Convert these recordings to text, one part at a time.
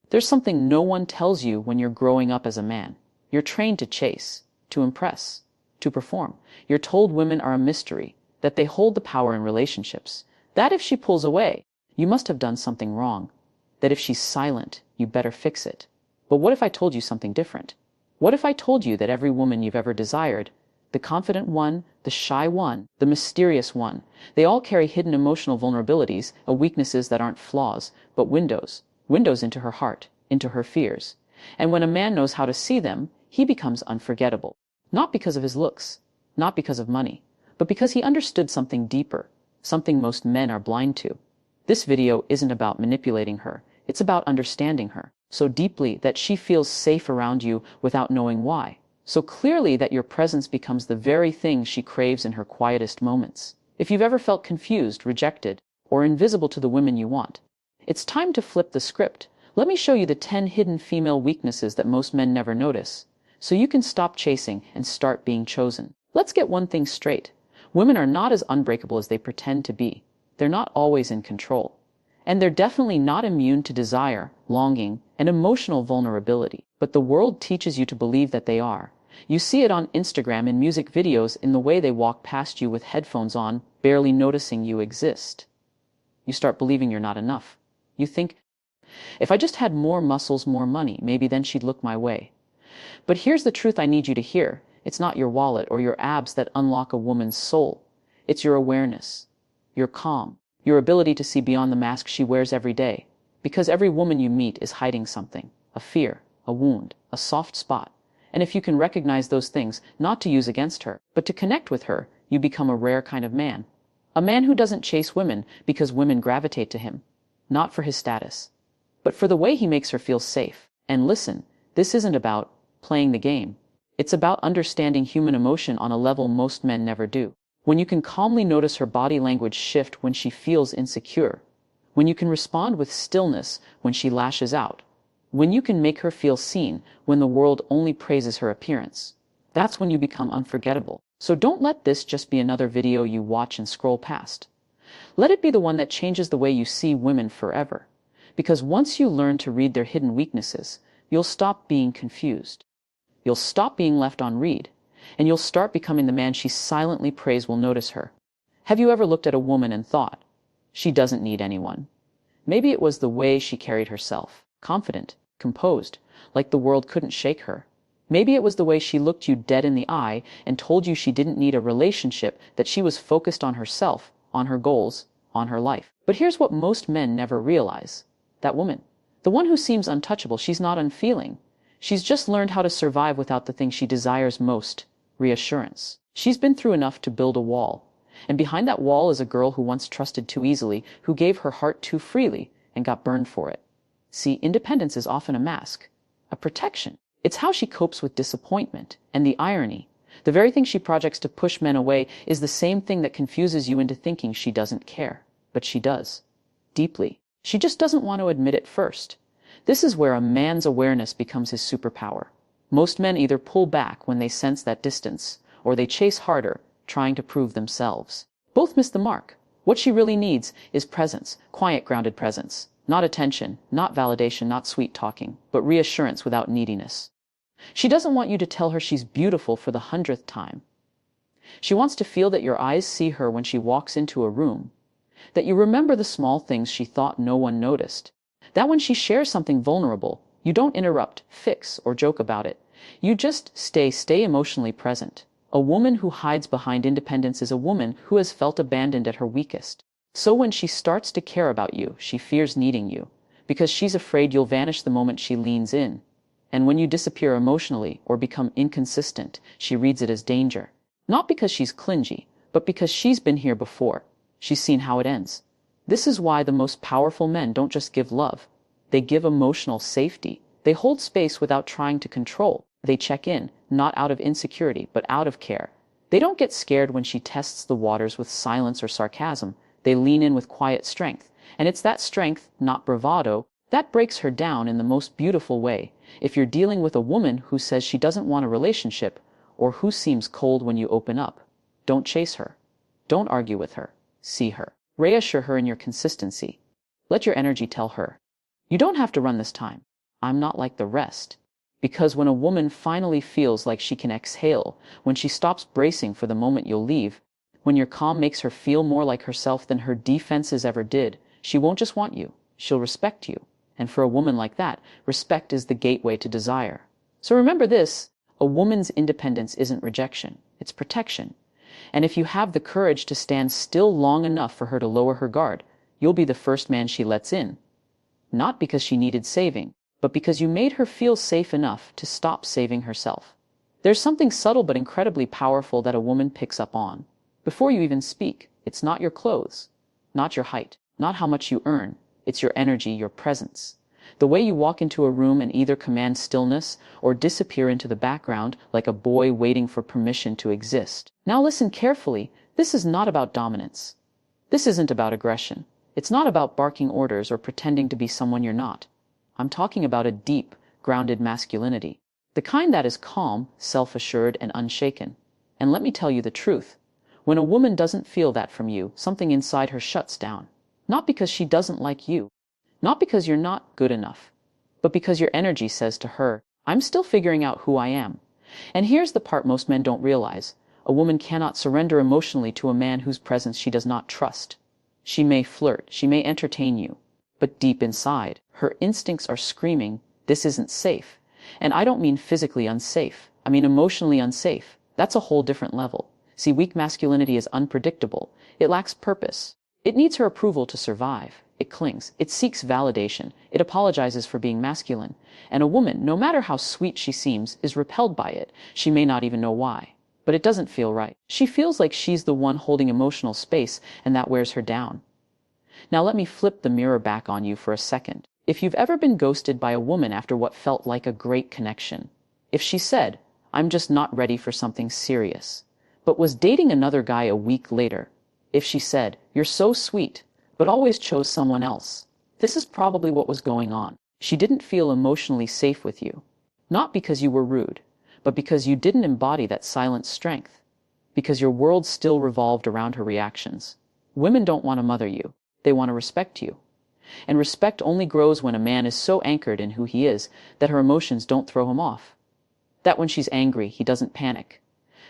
There's something no one tells you when you're growing up as a man. You're trained to chase, to impress, to perform. You're told women are a mystery, that they hold the power in relationships, that if she pulls away, you must have done something wrong, that if she's silent, you better fix it. But what if I told you something different? What if I told you that every woman you've ever desired, the confident one, the shy one, the mysterious one, they all carry hidden emotional vulnerabilities, weaknesses that aren't flaws, but windows into her heart, into her fears. And when a man knows how to see them, he becomes unforgettable. Not because of his looks, not because of money, but because he understood something deeper, something most men are blind to. This video isn't about manipulating her, it's about understanding her, so deeply that she feels safe around you without knowing why. So clearly that your presence becomes the very thing she craves in her quietest moments. If you've ever felt confused, rejected, or invisible to the women you want, it's time to flip the script. Let me show you the 10 hidden female weaknesses that most men never notice, so you can stop chasing and start being chosen. Let's get one thing straight. Women are not as unbreakable as they pretend to be. They're not always in control. And they're definitely not immune to desire, longing, and emotional vulnerability. But the world teaches you to believe that they are. You see it on Instagram in music videos, in the way they walk past you with headphones on, barely noticing you exist. You start believing you're not enough. You think, if I just had more muscles, more money, maybe then she'd look my way. But here's the truth I need you to hear. It's not your wallet or your abs that unlock a woman's soul. It's your awareness, your calm, your ability to see beyond the mask she wears every day. Because every woman you meet is hiding something, a fear, a wound, a soft spot. And if you can recognize those things, not to use against her, but to connect with her, you become a rare kind of man. A man who doesn't chase women because women gravitate to him, not for his status, but for the way he makes her feel safe. And listen, this isn't about playing the game. It's about understanding human emotion on a level most men never do. When you can calmly notice her body language shift when she feels insecure, when you can respond with stillness when she lashes out, when you can make her feel seen when the world only praises her appearance, that's when you become unforgettable. So don't let this just be another video you watch and scroll past. Let it be the one that changes the way you see women forever. Because once you learn to read their hidden weaknesses, you'll stop being confused. You'll stop being left on read, and you'll start becoming the man she silently prays will notice her. Have you ever looked at a woman and thought, she doesn't need anyone? Maybe it was the way she carried herself, confident, composed, like the world couldn't shake her. Maybe it was the way she looked you dead in the eye and told you she didn't need a relationship, that she was focused on herself, on her goals, on her life. But here's what most men never realize. That woman, the one who seems untouchable, she's not unfeeling. She's just learned how to survive without the thing she desires most, reassurance. She's been through enough to build a wall. And behind that wall is a girl who once trusted too easily, who gave her heart too freely, and got burned for it. See, independence is often a mask, a protection. It's how she copes with disappointment. And the irony, the very thing she projects to push men away, is the same thing that confuses you into thinking she doesn't care. But she does. Deeply. She just doesn't want to admit it first. This is where a man's awareness becomes his superpower. Most men either pull back when they sense that distance, or they chase harder, trying to prove themselves. Both miss the mark. What she really needs is presence, quiet, grounded presence. Not attention, not validation, not sweet talking, but reassurance without neediness. She doesn't want you to tell her she's beautiful for the 100th time. She wants to feel that your eyes see her when she walks into a room, that you remember the small things she thought no one noticed, that when she shares something vulnerable, you don't interrupt, fix, or joke about it. You just stay emotionally present. A woman who hides behind independence is a woman who has felt abandoned at her weakest. So when she starts to care about you, she fears needing you, because she's afraid you'll vanish the moment she leans in. And when you disappear emotionally or become inconsistent, she reads it as danger. Not because she's clingy, but because she's been here before. She's seen how it ends. This is why the most powerful men don't just give love. They give emotional safety. They hold space without trying to control. They check in, not out of insecurity, but out of care. They don't get scared when she tests the waters with silence or sarcasm. They lean in with quiet strength. And it's that strength, not bravado, that breaks her down in the most beautiful way. If you're dealing with a woman who says she doesn't want a relationship, or who seems cold when you open up, don't chase her. Don't argue with her. See her. Reassure her in your consistency. Let your energy tell her, you don't have to run this time. I'm not like the rest. Because when a woman finally feels like she can exhale, when she stops bracing for the moment you'll leave, when your calm makes her feel more like herself than her defenses ever did, she won't just want you, she'll respect you. And for a woman like that, respect is the gateway to desire. So remember this, a woman's independence isn't rejection, it's protection. And if you have the courage to stand still long enough for her to lower her guard, you'll be the first man she lets in. Not because she needed saving, but because you made her feel safe enough to stop saving herself. There's something subtle but incredibly powerful that a woman picks up on. Before you even speak, it's not your clothes, not your height, not how much you earn, it's your energy, your presence. The way you walk into a room and either command stillness or disappear into the background like a boy waiting for permission to exist. Now listen carefully, this is not about dominance. This isn't about aggression. It's not about barking orders or pretending to be someone you're not. I'm talking about a deep, grounded masculinity. The kind that is calm, self-assured, and unshaken. And let me tell you the truth. When a woman doesn't feel that from you, something inside her shuts down. Not because she doesn't like you. Not because you're not good enough. But because your energy says to her, I'm still figuring out who I am. And here's the part most men don't realize. A woman cannot surrender emotionally to a man whose presence she does not trust. She may flirt, she may entertain you. But deep inside, her instincts are screaming, this isn't safe. And I don't mean physically unsafe. I mean emotionally unsafe. That's a whole different level. See, weak masculinity is unpredictable. It lacks purpose. It needs her approval to survive. It clings. It seeks validation. It apologizes for being masculine. And a woman, no matter how sweet she seems, is repelled by it. She may not even know why. But it doesn't feel right. She feels like she's the one holding emotional space, and that wears her down. Now let me flip the mirror back on you for a second. If you've ever been ghosted by a woman after what felt like a great connection, if she said, I'm just not ready for something serious, but was dating another guy a week later, if she said, you're so sweet, but always chose someone else, this is probably what was going on. She didn't feel emotionally safe with you. Not because you were rude, but because you didn't embody that silent strength. Because your world still revolved around her reactions. Women don't want to mother you. They want to respect you. And respect only grows when a man is so anchored in who he is that her emotions don't throw him off. That when she's angry, he doesn't panic.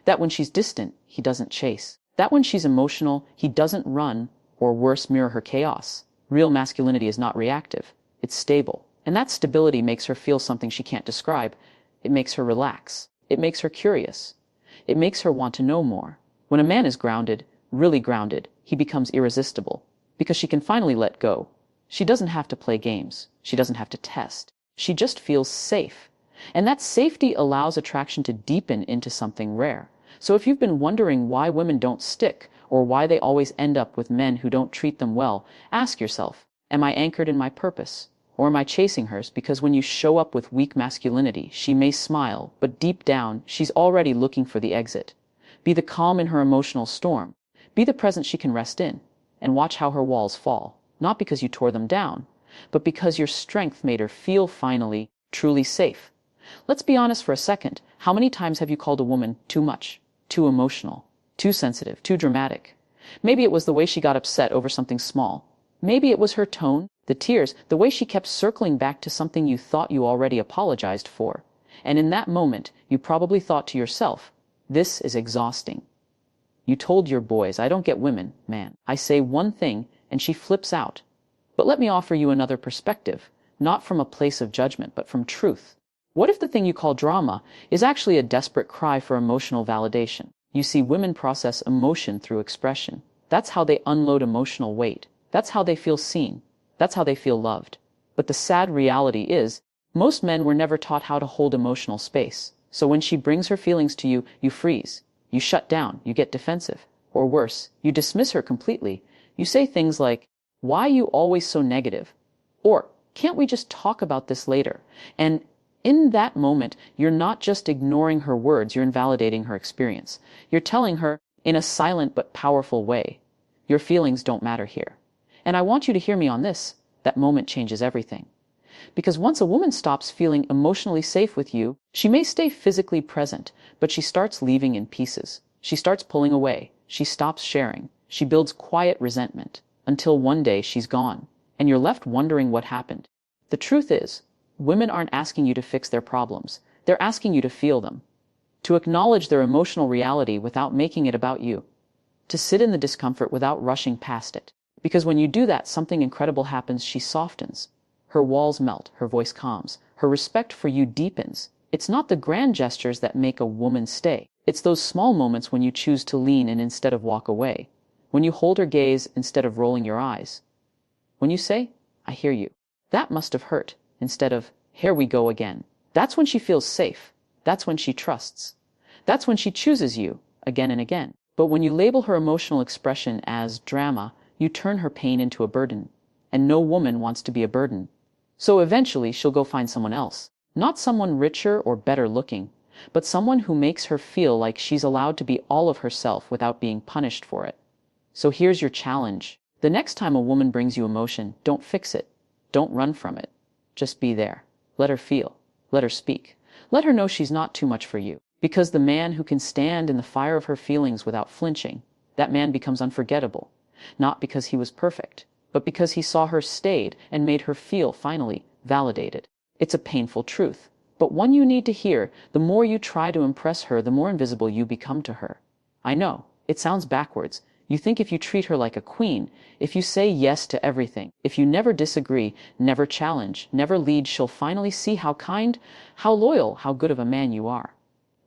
That when she's distant, he doesn't chase. That when she's emotional, he doesn't run, or worse, mirror her chaos. Real masculinity is not reactive. It's stable. And that stability makes her feel something she can't describe. It makes her relax. It makes her curious. It makes her want to know more. When a man is grounded, really grounded, he becomes irresistible. Because she can finally let go. She doesn't have to play games. She doesn't have to test. She just feels safe. And that safety allows attraction to deepen into something rare. So if you've been wondering why women don't stick, or why they always end up with men who don't treat them well, ask yourself, am I anchored in my purpose? Or am I chasing hers? Because when you show up with weak masculinity, she may smile, but deep down, she's already looking for the exit. Be the calm in her emotional storm. Be the presence she can rest in. And watch how her walls fall. Not because you tore them down, but because your strength made her feel finally, truly safe. Let's be honest for a second. How many times have you called a woman too much, too emotional, too sensitive, too dramatic? Maybe it was the way she got upset over something small. Maybe it was her tone, the tears, the way she kept circling back to something you thought you already apologized for. And in that moment, you probably thought to yourself, this is exhausting. You told your boys, I don't get women, man. I say one thing, and she flips out. But let me offer you another perspective, not from a place of judgment, but from truth. What if the thing you call drama is actually a desperate cry for emotional validation? You see, women process emotion through expression. That's how they unload emotional weight. That's how they feel seen. That's how they feel loved. But the sad reality is, most men were never taught how to hold emotional space. So when she brings her feelings to you, you freeze. You shut down. You get defensive. Or worse, you dismiss her completely. You say things like, why are you always so negative? Or, can't we just talk about this later? And in that moment, you're not just ignoring her words, you're invalidating her experience. You're telling her, in a silent but powerful way, your feelings don't matter here. And I want you to hear me on this. That moment changes everything. Because once a woman stops feeling emotionally safe with you, she may stay physically present, but she starts leaving in pieces. She starts pulling away. She stops sharing. She builds quiet resentment until one day she's gone, and you're left wondering what happened. The truth is, Women aren't asking you to fix their problems. They're asking you to feel them, to acknowledge their emotional reality without making it about you, to sit in the discomfort without rushing past it. Because when you do that, something incredible happens. She softens. Her walls melt, her voice calms, her respect for you deepens. It's not the grand gestures that make a woman stay. It's those small moments when you choose to lean in instead of walk away, when you hold her gaze instead of rolling your eyes, when you say, "I hear you. That must have hurt," instead of, "Here we go again." That's when she feels safe. That's when she trusts. That's when she chooses you again and again. But when you label her emotional expression as drama, you turn her pain into a burden. And no woman wants to be a burden. So eventually she'll go find someone else. Not someone richer or better looking, but someone who makes her feel like she's allowed to be all of herself without being punished for it. So here's your challenge. The next time a woman brings you emotion, don't fix it. Don't run from it. Just be there. Let her feel. Let her speak. Let her know she's not too much for you. Because the man who can stand in the fire of her feelings without flinching, that man becomes unforgettable. Not because he was perfect, but because he saw her stayed and made her feel, finally, validated. It's a painful truth, but one you need to hear. The more you try to impress her, the more invisible you become to her. I know, it sounds backwards. You think if you treat her like a queen, if you say yes to everything, if you never disagree, never challenge, never lead, she'll finally see how kind, how loyal, how good of a man you are.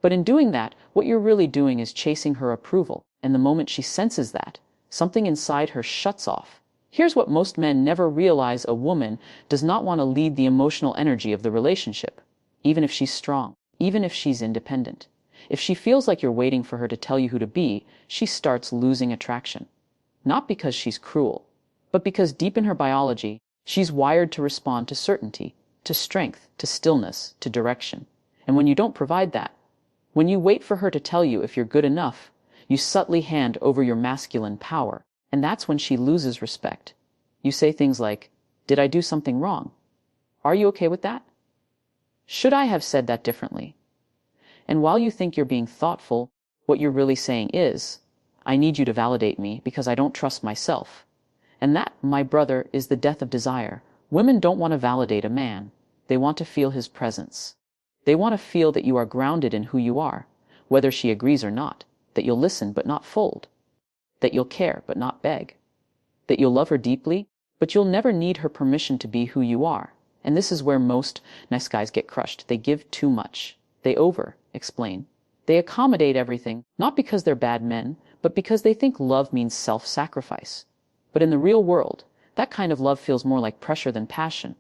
But in doing that, what you're really doing is chasing her approval, and the moment she senses that, something inside her shuts off. Here's what most men never realize: a woman does not want to lead the emotional energy of the relationship, even if she's strong, even if she's independent. If she feels like you're waiting for her to tell you who to be, she starts losing attraction. Not because she's cruel, but because deep in her biology, she's wired to respond to certainty, to strength, to stillness, to direction. And when you don't provide that, when you wait for her to tell you if you're good enough, you subtly hand over your masculine power, and that's when she loses respect. You say things like, "Did I do something wrong? Are you okay with that? Should I have said that differently?" And while you think you're being thoughtful, what you're really saying is, "I need you to validate me because I don't trust myself." And that, my brother, is the death of desire. Women don't want to validate a man. They want to feel his presence. They want to feel that you are grounded in who you are, whether she agrees or not, that you'll listen but not fold, that you'll care but not beg, that you'll love her deeply, but you'll never need her permission to be who you are. And this is where most nice guys get crushed. They give too much. They over-explain. They accommodate everything, not because they're bad men, but because they think love means self-sacrifice. But in the real world, that kind of love feels more like pressure than passion.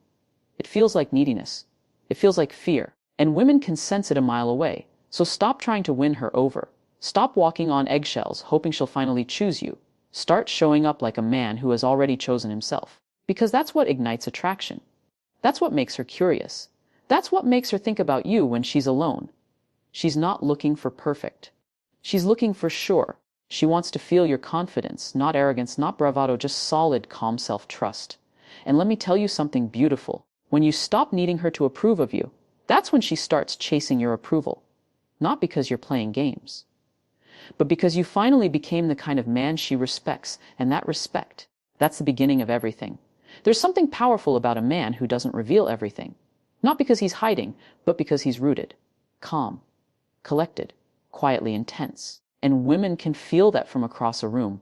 It feels like neediness. It feels like fear. And women can sense it a mile away. So stop trying to win her over. Stop walking on eggshells, hoping she'll finally choose you. Start showing up like a man who has already chosen himself. Because that's what ignites attraction. That's what makes her curious. That's what makes her think about you when she's alone. She's not looking for perfect. She's looking for sure. She wants to feel your confidence, not arrogance, not bravado, just solid, calm self-trust. And let me tell you something beautiful. When you stop needing her to approve of you, that's when she starts chasing your approval. Not because you're playing games, but because you finally became the kind of man she respects, and that respect, that's the beginning of everything. There's something powerful about a man who doesn't reveal everything. Not because he's hiding, but because he's rooted, calm, collected, quietly intense. And women can feel that from across a room.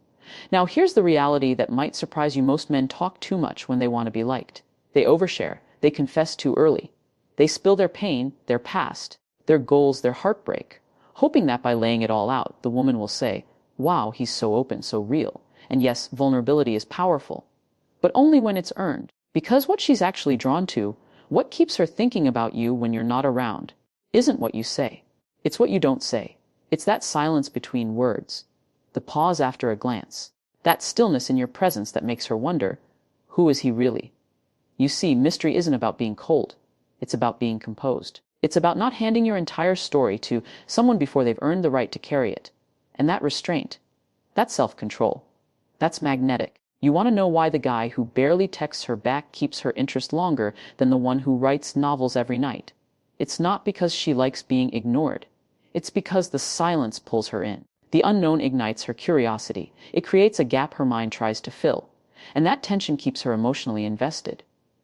Now here's the reality that might surprise you. Most men talk too much when they want to be liked. They overshare. They confess too early. They spill their pain, their past, their goals, their heartbreak, hoping that by laying it all out, the woman will say, "Wow, he's so open, so real." And yes, vulnerability is powerful, but only when it's earned. Because what she's actually drawn to, what keeps her thinking about you when you're not around, isn't what you say. It's what you don't say. It's that silence between words, the pause after a glance, that stillness in your presence that makes her wonder, who is he really? You see, mystery isn't about being cold. It's about being composed. It's about not handing your entire story to someone before they've earned the right to carry it. And that restraint, that self-control, that's magnetic. You want to know why the guy who barely texts her back keeps her interest longer than the one who writes novels every night? It's not because she likes being ignored. It's because the silence pulls her in. The unknown ignites her curiosity. It creates a gap her mind tries to fill. And that tension keeps her emotionally invested.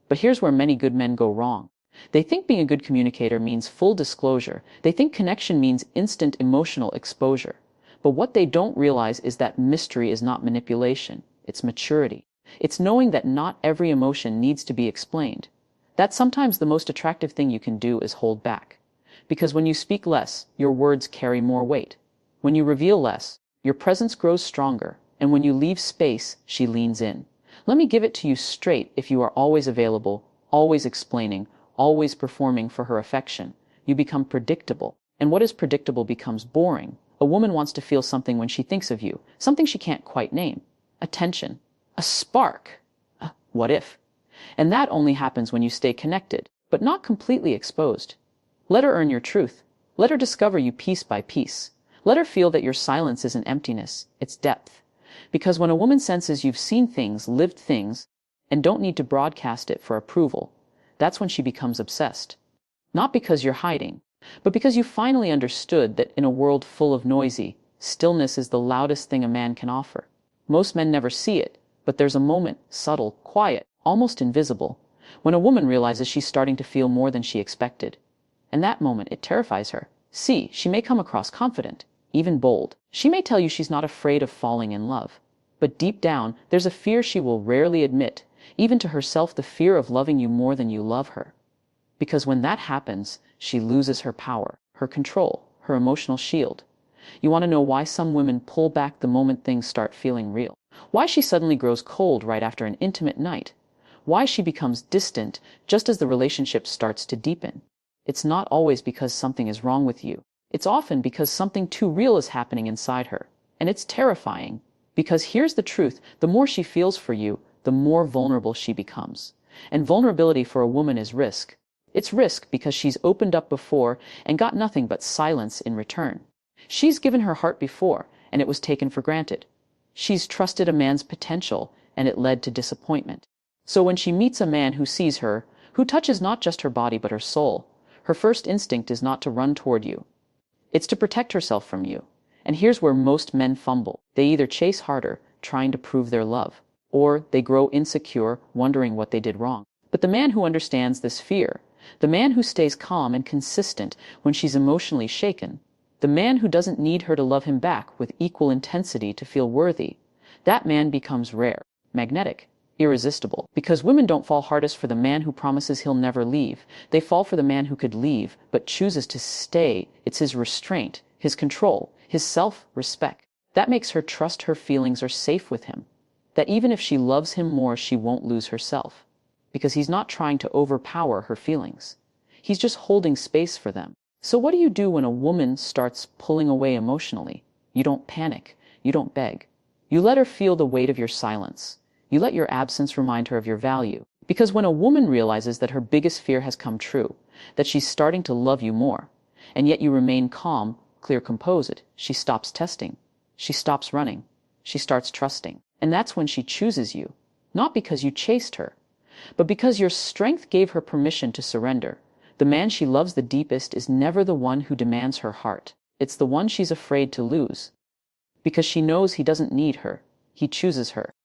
But here's where many good men go wrong. They think being a good communicator means full disclosure. They think connection means instant emotional exposure. But what they don't realize is that mystery is not manipulation. It's maturity. It's knowing that not every emotion needs to be explained. That sometimes the most attractive thing you can do is hold back. Because when you speak less, your words carry more weight. When you reveal less, your presence grows stronger. And when you leave space, she leans in. Let me give it to you straight. If you are always available, always explaining, always performing for her affection, you become predictable. And what is predictable becomes boring. A woman wants to feel something when she thinks of you, something she can't quite name. A tension, a spark, a what if? And that only happens when you stay connected, but not completely exposed. Let her earn your truth. Let her discover you piece by piece. Let her feel that your silence isn't emptiness, it's depth. Because when a woman senses you've seen things, lived things, and don't need to broadcast it for approval, that's when she becomes obsessed. Not because you're hiding, but because you finally understood that in a world full of noisy, stillness is the loudest thing a man can offer. Most men never see it, but there's a moment, subtle, quiet, almost invisible, when a woman realizes she's starting to feel more than she expected. And that moment, it terrifies her. See, she may come across confident, even bold. She may tell you she's not afraid of falling in love. But deep down, there's a fear she will rarely admit, even to herself, the fear of loving you more than you love her. Because when that happens, she loses her power, her control, her emotional shield. You want to know why some women pull back the moment things start feeling real? Why she suddenly grows cold right after an intimate night? Why she becomes distant just as the relationship starts to deepen? It's not always because something is wrong with you. It's often because something too real is happening inside her. And it's terrifying. Because here's the truth, the more she feels for you, the more vulnerable she becomes. And vulnerability for a woman is risk. It's risk because she's opened up before and got nothing but silence in return. She's given her heart before, and it was taken for granted. She's trusted a man's potential, and it led to disappointment. So when she meets a man who sees her, who touches not just her body but her soul, her first instinct is not to run toward you. It's to protect herself from you. And here's where most men fumble. They either chase harder, trying to prove their love, or they grow insecure, wondering what they did wrong. But the man who understands this fear, the man who stays calm and consistent when she's emotionally shaken, the man who doesn't need her to love him back with equal intensity to feel worthy, that man becomes rare, magnetic, irresistible. Because women don't fall hardest for the man who promises he'll never leave. They fall for the man who could leave, but chooses to stay. It's his restraint, his control, his self-respect. That makes her trust her feelings are safe with him. That even if she loves him more, she won't lose herself. Because he's not trying to overpower her feelings. He's just holding space for them. So what do you do when a woman starts pulling away emotionally? You don't panic. You don't beg. You let her feel the weight of your silence. You let your absence remind her of your value. Because when a woman realizes that her biggest fear has come true, that she's starting to love you more, and yet you remain calm, clear, composed, she stops testing. She stops running. She starts trusting. And that's when she chooses you. Not because you chased her, but because your strength gave her permission to surrender. The man she loves the deepest is never the one who demands her heart. It's the one she's afraid to lose. Because she knows he doesn't need her. He chooses her.